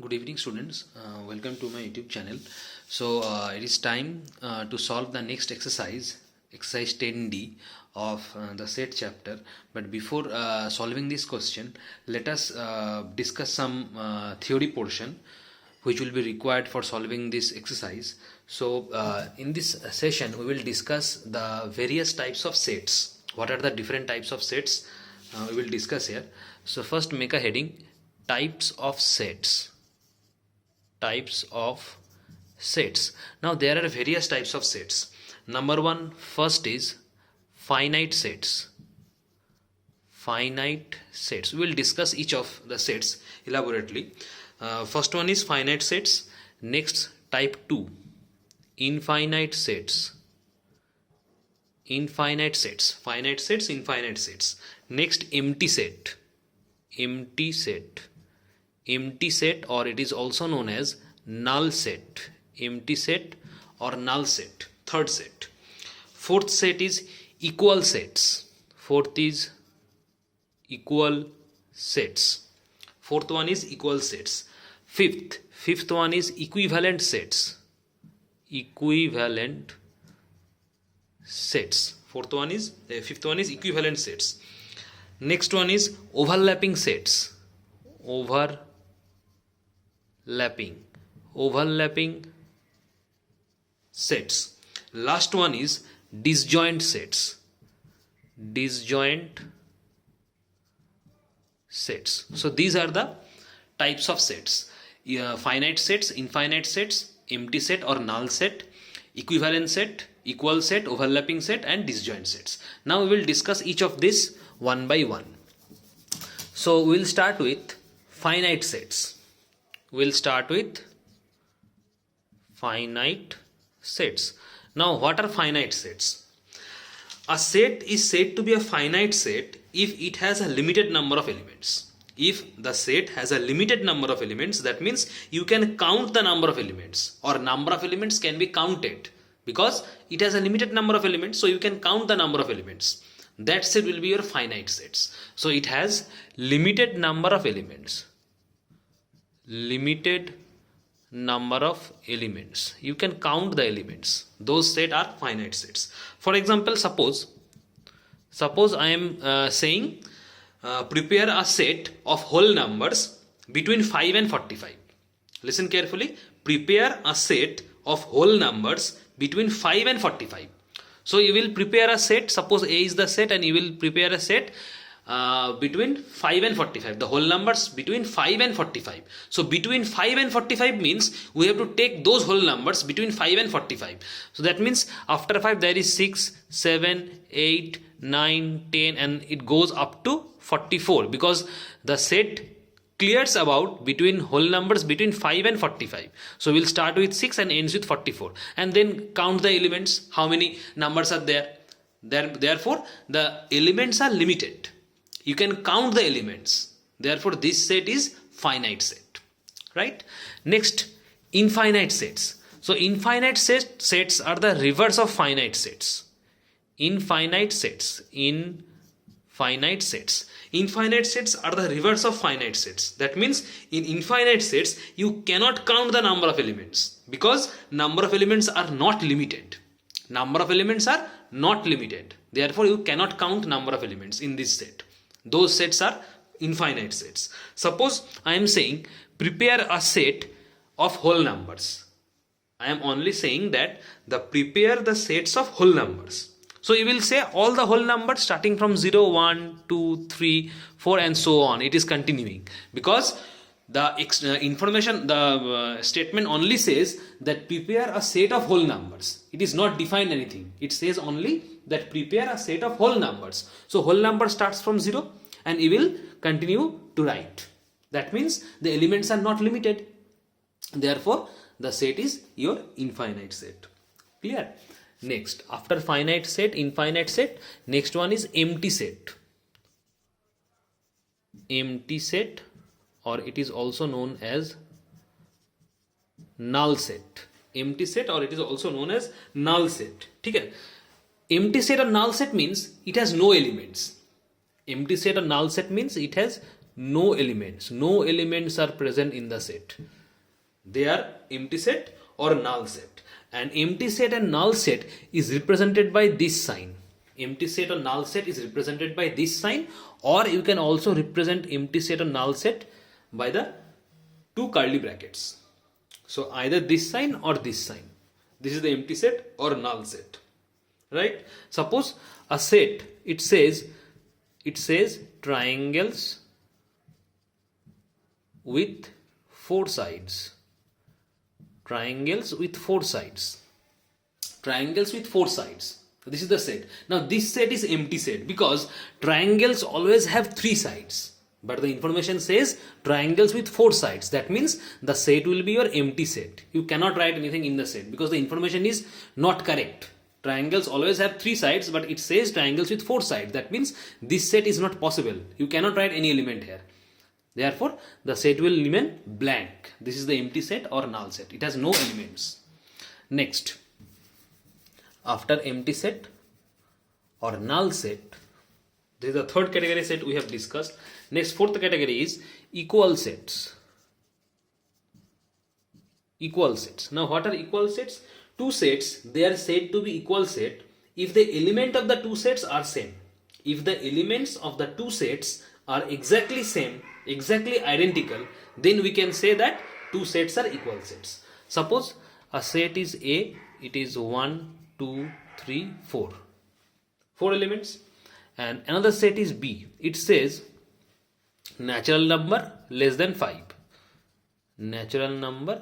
Good evening, students. Welcome to my YouTube channel. So it is time to solve the next exercise 10D of the set chapter. But before solving this question, let us discuss some theory portion which will be required for solving this exercise. So in this session, we will discuss the various types of sets. What are the different types of sets? We will discuss here. So first, make a heading: types of sets. Types of sets. Now there are various types of sets. Number one, first is finite sets. Finite sets. We will discuss each of the sets elaborately. First one is finite sets. Next, type 2, infinite sets. Infinite sets. Finite sets, infinite sets. Next, empty set. Empty set. Empty set, or it is also known as null set. Empty set or null set. Third set. Fourth set is equal sets. Fourth is equal sets. Fourth one is equal sets. Fifth one is equivalent sets. Equivalent sets. Fifth one is equivalent sets. Next one is overlapping sets. Overlapping sets. Last one is disjoint sets. Disjoint sets. So these are the types of sets: finite sets, infinite sets, empty set or null set, equivalent set, equal set, overlapping set, and disjoint sets. Now we will discuss each of these one by one. So we will start with finite sets. We'll start with finite sets. Now, what are finite sets? A set is said to be a finite set if it has a limited number of elements. If the set has a limited number of elements, that means you can count the number of elements, or number of elements can be counted because it has a limited number of elements, so you can count the number of elements. That set will be your finite sets. So it has limited number of elements. Limited number of elements. You can count the elements. Those sets are finite sets. For example, suppose I am saying prepare a set of whole numbers between 5 and 45. Listen carefully. Prepare a set of whole numbers between 5 and 45. So you will prepare a set. Suppose A is the set, and you will prepare a set between 5 and 45, the whole numbers between 5 and 45. So between 5 and 45 means we have to take those whole numbers between 5 and 45. So that means after 5 there is 6, 7, 8, 9, 10, and it goes up to 44, because the set clears about between whole numbers between 5 and 45. So we'll start with 6 and ends with 44, and then count the elements, how many numbers are there. Therefore the elements are limited. You can count the elements. Therefore this set is finite set, right? Next, infinite sets. So infinite sets are the reverse of finite sets. Infinite sets are the reverse of finite sets. That means in infinite sets you cannot count the number of elements, because number of elements are not limited. Number of elements are not limited. Therefore you cannot count number of elements in this set. Those sets are infinite sets. Suppose I am saying prepare a set of whole numbers. I am only saying that prepare the sets of whole numbers. So you will say all the whole numbers starting from 0, 1, 2, 3, 4 and so on. It is continuing, because the statement only says that prepare a set of whole numbers. It is not defined anything. It says only that prepare a set of whole numbers. So whole number starts from 0 and you will continue to write. That means the elements are not limited. Therefore the set is your infinite set. Clear? Next, after finite set, infinite set, next one is empty set. Empty set, or it is also known as null set. Empty set, or it is also known as null set. Okay? Empty set or null set means it has no elements. Empty set or null set means it has no elements. No elements are present in the set. They are empty set or null set. And empty set and null set is represented by this sign. Empty set or null set is represented by this sign, or you can also represent empty set or null set by the two curly brackets. So either this sign or this sign. This is the empty set or null set. Right? Suppose a set, it says triangles with 4 sides. Triangles with 4 sides. Triangles with 4 sides. This is the set. Now this set is empty set because triangles always have 3 sides. But the information says triangles with 4 sides. That means the set will be your empty set. You cannot write anything in the set because the information is not correct. Triangles always have 3 sides, but it says triangles with 4 sides. That means this set is not possible. You cannot write any element here. Therefore, the set will remain blank. This is the empty set or null set. It has no elements. Next, after empty set or null set, this is the third category set we have discussed. Next, fourth category is equal sets. Equal sets. Now, what are equal sets? Two sets, they are said to be equal set if the element of the two sets are same. If the elements of the two sets are exactly same, exactly identical, then we can say that two sets are equal sets. Suppose a set is A, it is 1, 2, 3, 4. 4 elements. And another set is B. It says natural number less than 5. Natural number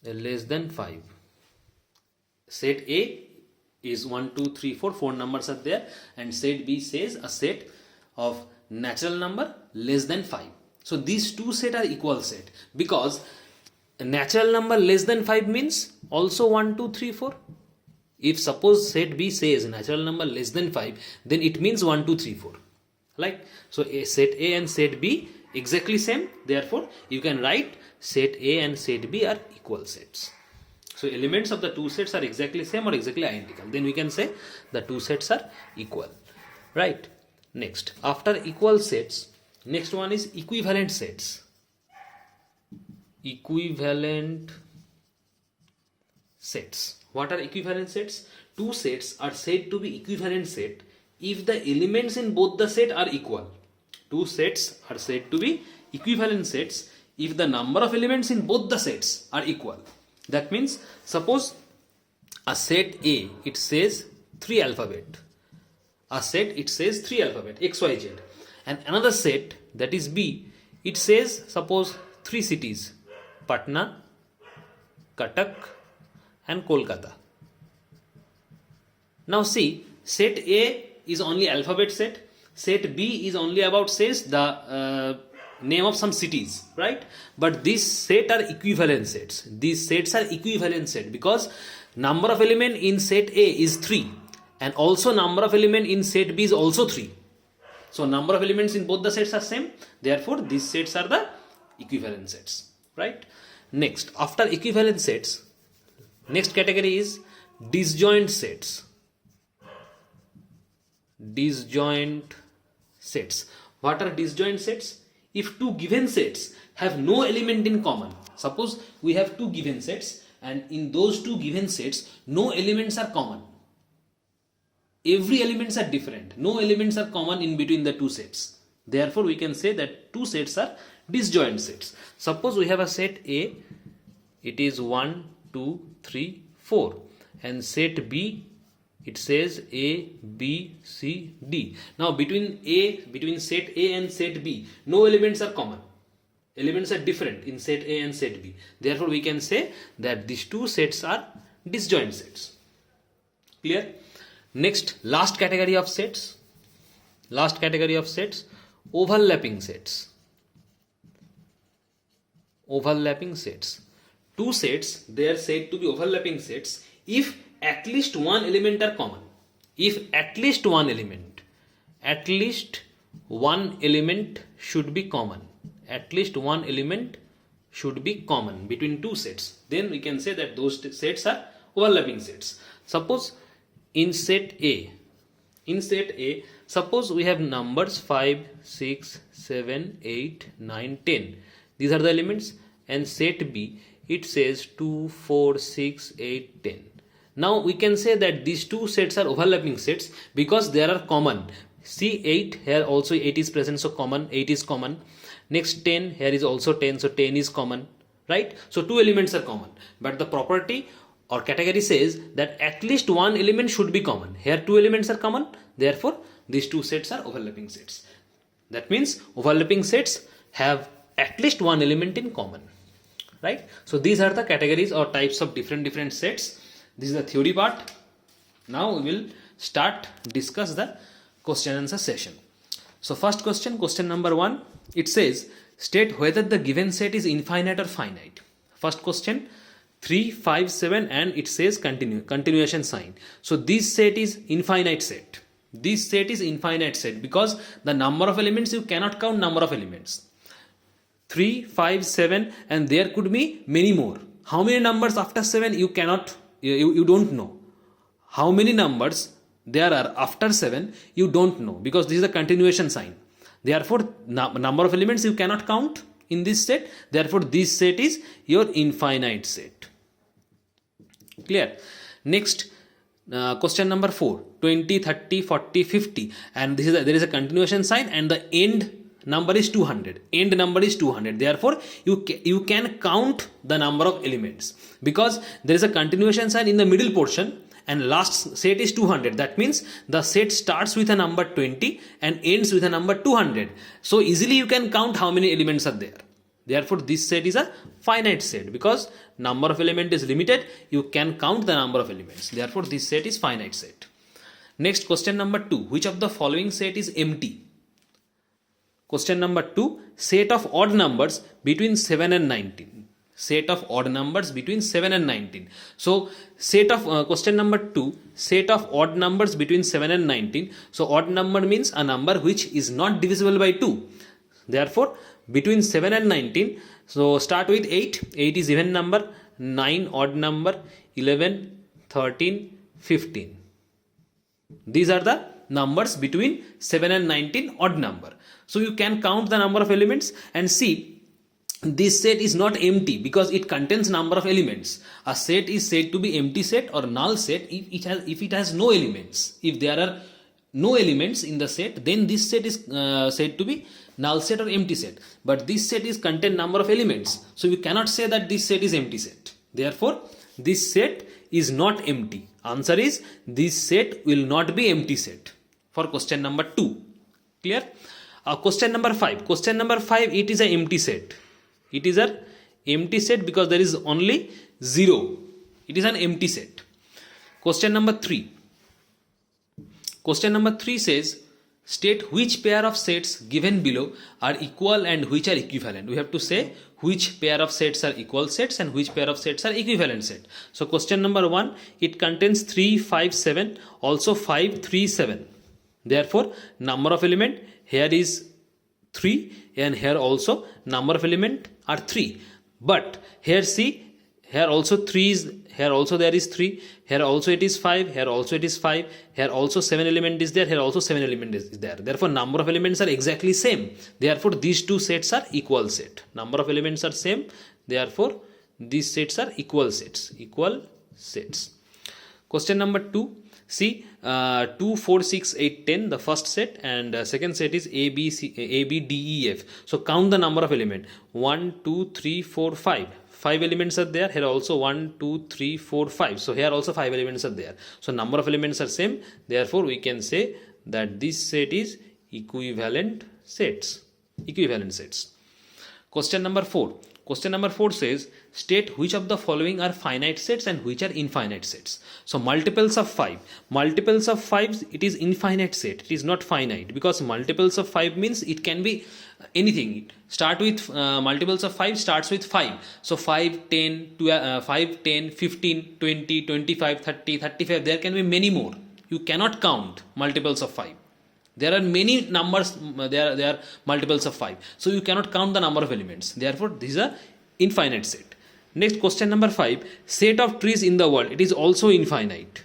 less than 5. Set A is 1, 2, 3, 4. 4 numbers are there. And set B says a set of natural number less than 5. So these two sets are equal set because natural number less than 5 means also 1, 2, 3, 4. If suppose set B says natural number less than 5, then it means 1, 2, 3, 4. Like, so set A and set B exactly same. Therefore, you can write set A and set B are equal sets. So elements of the two sets are exactly same or exactly identical. Then we can say the two sets are equal. Right? Next, after equal sets, next one is equivalent sets. Equivalent sets. What are equivalent sets? Two sets are said to be equivalent set if the elements in both the set are equal. Two sets are said to be equivalent sets if the number of elements in both the sets are equal. That means, suppose a set A, it says 3 alphabet. A set, it says 3 alphabet, X, Y, Z. And another set, that is B, it says, suppose 3 cities, Patna, Cuttack, and Kolkata. Now see, set A is only alphabet set. Set B is only about says the name of some cities, right? But these set are equivalent sets. These sets are equivalent set because number of element in set A is 3 and also number of element in set B is also 3. So number of elements in both the sets are same. Therefore, these sets are the equivalent sets, right? Next, after equivalent sets, next category is disjoint sets. Disjoint sets. What are disjoint sets? If two given sets have no element in common, suppose we have two given sets and in those two given sets no elements are common. Every elements are different. No elements are common in between the two sets. Therefore, we can say that two sets are disjoint sets. Suppose we have a set A, it is 1, 2, 3, 4 and set B, it says A, B, C, D. Now between set A and set B, no elements are common. Elements are different in set A and set B. Therefore, we can say that these two sets are disjoint sets. Clear? Next, last category of sets. Last category of sets, overlapping sets. Overlapping sets. Two sets, they are said to be overlapping sets if at least one element are common. If at least one element should be common. At least one element should be common between two sets. Then we can say that those sets are overlapping sets. Suppose in set A, In set A, suppose we have numbers 5, 6, 7, 8, 9, 10. These are the elements. And set B, it says 2, 4, 6, 8, 10. Now we can say that these two sets are overlapping sets because they are common. See 8, here also 8 is present, so common, 8 is common. Next 10, here is also 10, so 10 is common, right? So two elements are common. But the property or category says that at least one element should be common. Here two elements are common, therefore these two sets are overlapping sets. That means overlapping sets have at least one element in common, right? So these are the categories or types of different sets. This is the theory part. Now we will start discuss the question answer session. So first question number 1, it says state whether the given set is infinite or finite. First question 3, 5, 7 and it says continuation sign. So this set is infinite set. This set is infinite set because the number of elements, you cannot count number of elements. 3, 5, 7 and there could be many more. How many numbers after 7 you cannot, you don't know. How many numbers there are after 7 you don't know because this is a continuation sign. Therefore number of elements you cannot count in this set. Therefore this set is your infinite set. Clear? Next question number 4, 20, 30, 40, 50 and this is there is a continuation sign and the end number is 200. End number is 200. Therefore you can count the number of elements because there is a continuation sign in the middle portion and last set is 200. That means the set starts with a number 20 and ends with a number 200. So easily you can count how many elements are there. Therefore this set is a finite set because number of element is limited. You can count the number of elements. Therefore this set is finite set. Next question number 2. Which of the following set is empty? Question number 2. Set of odd numbers between 7 and 19. Set of odd numbers between 7 and 19. So set of question number 2. Set of odd numbers between 7 and 19. So odd number means a number which is not divisible by 2. Therefore between 7 and 19, so start with 8. 8 is even number, 9 odd number, 11, 13, 15. These are the numbers between 7 and 19 odd number. So you can count the number of elements and see this set is not empty because it contains number of elements. A set is said to be empty set or null set if it has no elements. If there are no elements in the set, then this set is said to be null set or empty set. But this set is contain number of elements. So you cannot say that this set is empty set. Therefore, this set is not empty. Answer is this set will not be empty set for question number 2. Clear? Question number 5. Question number 5, it is an empty set. It is an empty set because there is only 0. It is an empty set. Question number 3. Question number 3 says state which pair of sets given below are equal and which are equivalent. We have to say which pair of sets are equal sets and which pair of sets are equivalent set. So question number 1, it contains 3, 5, 7, also 5, 3, 7. Therefore number of element here is 3 and here also number of element are 3. But here see, here also 3 is, here also there is 3, here also it is 5, here also it is 5, here also 7 element is there, here also 7 element is there. Therefore number of elements are exactly same. Therefore these two sets are equal set. Number of elements are same. Therefore these sets are equal sets. Equal sets. Question number 2. See 2, 4, 6, 8, 10 the first set and second set is A, B, D, E, F. So count the number of element. 1, 2, 3, 4, 5. 5 elements are there. Here also 1, 2, 3, 4, 5. So here also 5 elements are there. So number of elements are same. Therefore we can say that this set is equivalent sets. Equivalent sets. Question number 4. Question number 4 says state which of the following are finite sets and which are infinite sets. So multiples of 5. Multiples of 5 it is infinite set. It is not finite because multiples of 5 means it can be anything. Start with multiples of 5 starts with 5. So 5, 10, 12, 5, 10, 15, 20, 25, 30, 35. There can be many more. You cannot count multiples of 5. There are many numbers, there are multiples of 5. So you cannot count the number of elements. Therefore, this is a infinite set. Next question number 5. Set of trees in the world. It is also infinite.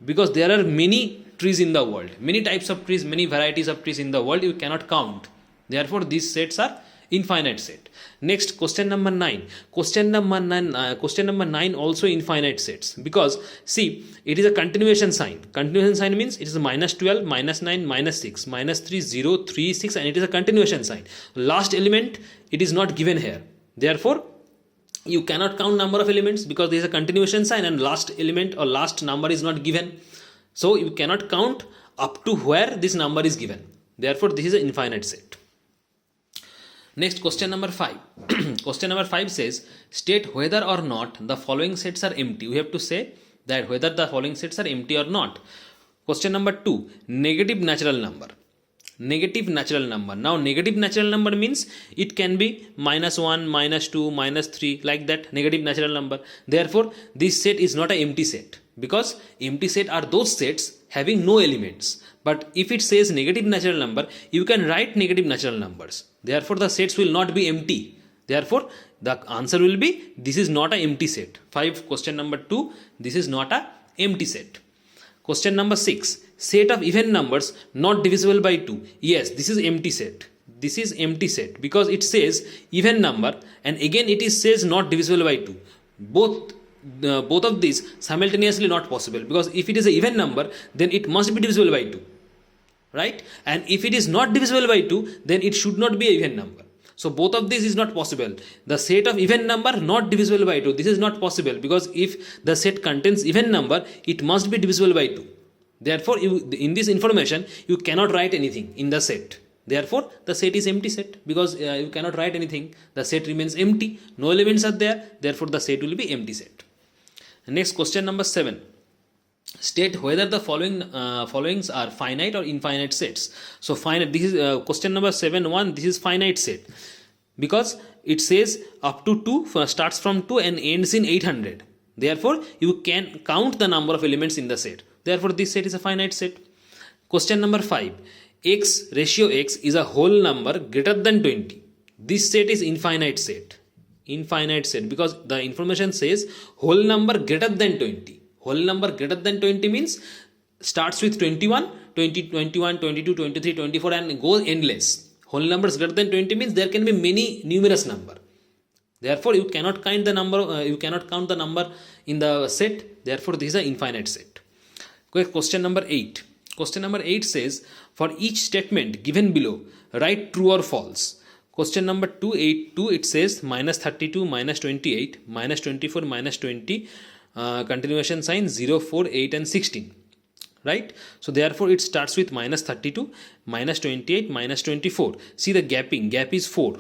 Because there are many trees in the world. Many types of trees, many varieties of trees in the world you cannot count. Therefore, these sets are infinite set. Next, question number 9. Question number 9 also infinite sets, because see, it is a continuation sign. Continuation sign means it is a -12, -9, -6, -3, 0, 3, 6, and it is a continuation sign. Last element it is not given here. Therefore, you cannot count number of elements because there is a continuation sign and last element or last number is not given. So you cannot count up to where this number is given. Therefore, this is an infinite set. Next, question number 5. Question number 5 says, state whether or not the following sets are empty. We have to say that whether the following sets are empty or not. Question number 2, negative natural number. Negative natural number. Now, negative natural number means it can be -1, -2, -3, like that, negative natural number. Therefore, this set is not an empty set, because empty set are those sets having no elements. But if it says negative natural number, you can write negative natural numbers. Therefore, the sets will not be empty. Therefore, the answer will be, this is not an empty set. 5, question number 2, this is not an empty set. Question number 6, set of even numbers not divisible by 2. Yes, this is empty set. This is empty set because it says even number and again it is says not divisible by 2. Both of these simultaneously not possible, because if it is an even number, then it must be divisible by 2. Right? And if it is not divisible by 2, then it should not be an even number. So both of these is not possible. The set of even number not divisible by 2, this is not possible, because if the set contains even number, it must be divisible by 2. Therefore, in this information, you cannot write anything in the set. Therefore, the set is empty set, because you cannot write anything. The set remains empty. No elements are there. Therefore, the set will be empty set. Next, question number 7. State whether the followings are finite or infinite sets. So finite, this is question number 7.1. This is finite set, because it says up to 2, starts from 2 and ends in 800. Therefore, you can count the number of elements in the set. Therefore, this set is a finite set. Question number 5. X ratio x is a whole number greater than 20. This set is infinite set. Infinite set, because the information says whole number greater than 20. Whole number greater than 20 means starts with 21, 20, 21, 22, 23, 24 and goes endless. Whole numbers greater than 20 means there can be many numerous number. Therefore, you cannot count the number. You cannot count the number in the set. Therefore, this is an infinite set. Question number 8. Question number 8 says, for each statement given below, write true or false. Question number 282, it says -32, -28, -24, -20. Continuation sign 0, 4, 8 and 16, right? So therefore it starts with -32, -28, -24. See the gapping, gap is 4.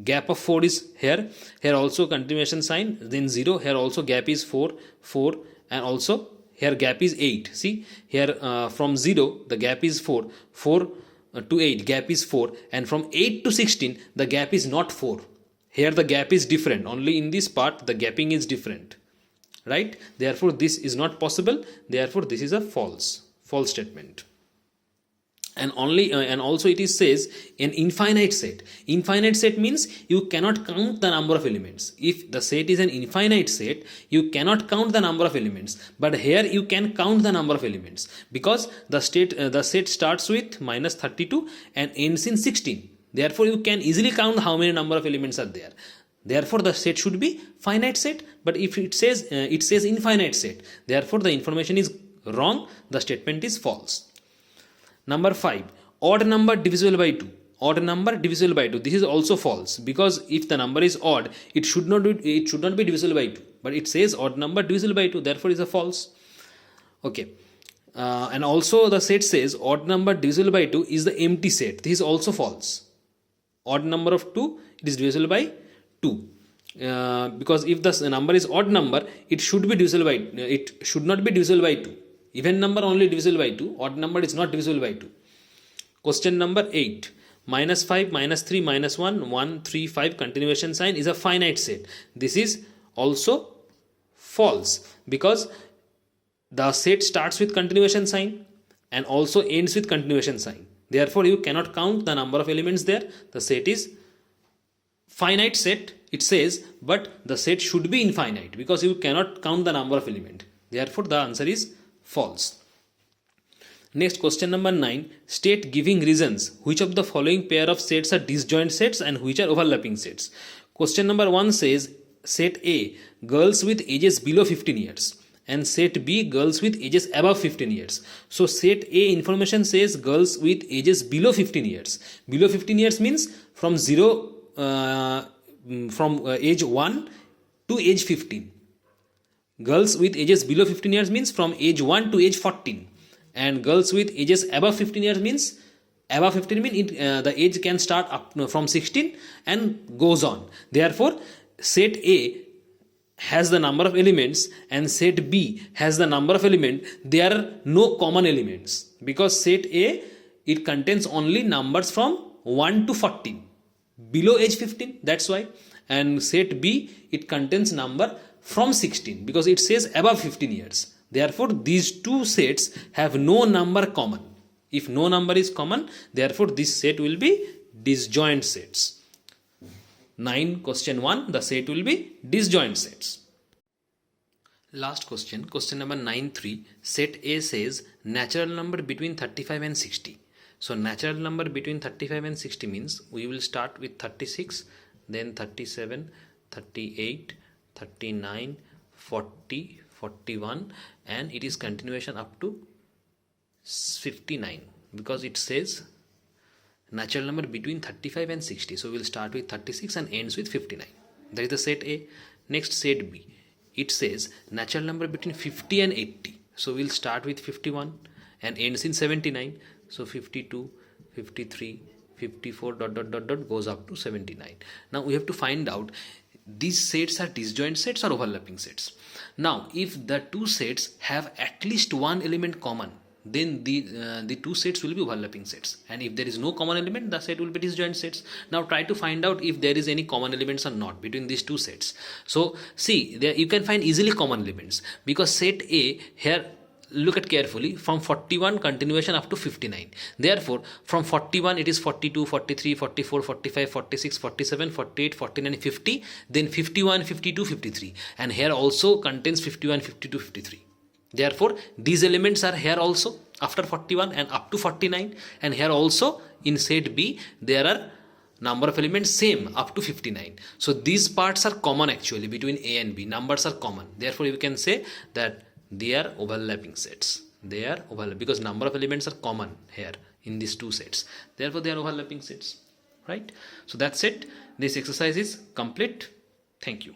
Gap of 4 is here. Here also continuation sign, then 0. Here also gap is 4, 4 and also here gap is 8. See here from 0 the gap is 4, 4 to 8 gap is 4, and from 8 to 16 the gap is not 4. Here the gap is different. Only in this part the gapping is different. Right? Therefore, this is not possible. Therefore, this is a false statement. And also it is says an infinite set. Infinite set means you cannot count the number of elements. If the set is an infinite set, you cannot count the number of elements. But here you can count the number of elements, because the set starts with -32 and ends in 16. Therefore, you can easily count how many number of elements are there. Therefore, the set should be finite set. But if it says infinite set, therefore the information is wrong. The statement is false. Number 5. Odd number divisible by 2. Odd number divisible by 2. This is also false, because if the number is odd, it should not be divisible by 2. But it says odd number divisible by 2. Therefore, it is a false. Okay. And also the set says odd number divisible by 2 is the empty set. This is also false. Odd number of 2, it is divisible by 2. Because if the number is odd number, it should be divisible by. It should not be divisible by 2. Even number only divisible by 2. Odd number is not divisible by 2. Question number 8. -5, -3, -1, 1, 3, 5 continuation sign is a finite set. This is also false, because the set starts with continuation sign and also ends with continuation sign. Therefore, you cannot count the number of elements there. The set is finite set, it says, but the set should be infinite, because you cannot count the number of elements. Therefore, the answer is false. Next, question number 9. State giving reasons which of the following pair of sets are disjoint sets and which are overlapping sets. Question number 1 says set A, girls with ages below 15 years, and set B, girls with ages above 15 years. So set A information says girls with ages below 15 years. Below 15 years means from age 1 to age 15. Girls with ages below 15 years means from age 1 to age 14. And girls with ages above 15 years means above 15 means the age can start up from 16 and goes on. Therefore, set A has the number of elements and set B has the number of elements. There are no common elements because set A, it contains only numbers from 1 to 14 below age 15, that's why. And set B, it contains number from 16 because it says above 15 years. Therefore, these two sets have no number common. If no number is common, therefore this set will be disjoint sets. 9 question 1, the set will be disjoint sets. Last question, question number 9.3. Set A says natural number between 35 and 60. So natural number between 35 and 60 means we will start with 36, then 37, 38, 39, 40, 41, and it is continuation up to 59 because it says natural number between 35 and 60. So we will start with 36 and ends with 59. That is the set A. Next, set B. It says natural number between 50 and 80. So we will start with 51 and ends in 79. So 52, 53, 54 goes up to 79. Now we have to find out these sets are disjoint sets or overlapping sets. Now if the two sets have at least one element common, then the two sets will be overlapping sets, and if there is no common element, the set will be disjoint sets. Now try to find out if there is any common elements or not between these two sets. So see, there you can find easily common elements because set A here, look at carefully, from 41 continuation up to 59. Therefore from 41 it is 42, 43, 44, 45, 46, 47, 48, 49, 50, then 51, 52, 53, and here also contains 51, 52, 53. Therefore these elements are here also after 41 and up to 49, and here also in set B there are number of elements same up to 59. So these parts are common actually between A and B, numbers are common. Therefore you can say that they are overlapping sets. They are overlapping because number of elements are common here in these two sets. Therefore they are overlapping sets, right? So that's it. This exercise is complete. Thank you.